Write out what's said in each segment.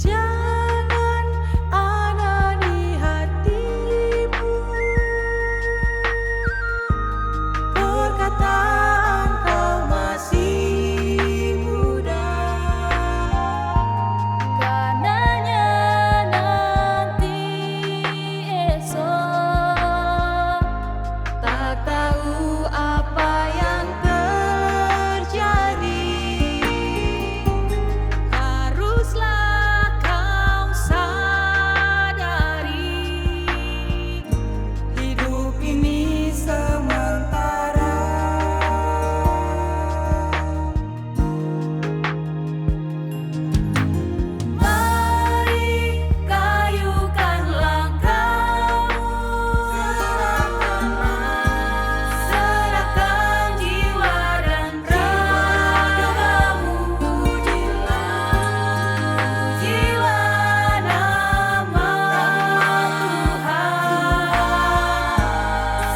Jangan ada di hatimu perkataan kau masih muda, karenanya nanti esok tak tahu apa yang terjadi. Haruslah kau sadari, hidup ini sementara. Mari kayukan langkahmu, serahkan jiwa dan ragamu, pujilah nama Tuhan,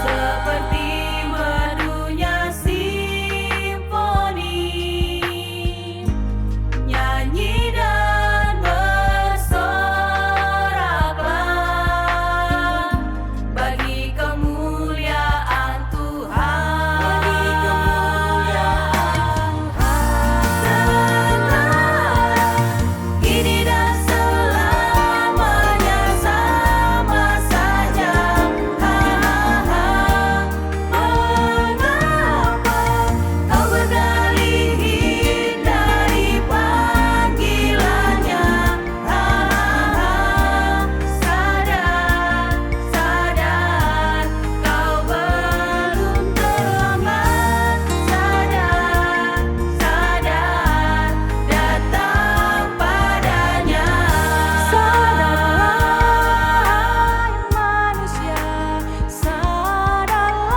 seperti merdunya simfoni. Nyanyi dan bersoraklah bagi kemuliaan Tuhan. Sekarang, kini dan selamanya sama saja. Mengapa kau berdalih hindari panggilannya? Sadar, sadar, kau belum terlambat. Sadar, sadar, datang padanya. Sadarlah manusia, sadarlah.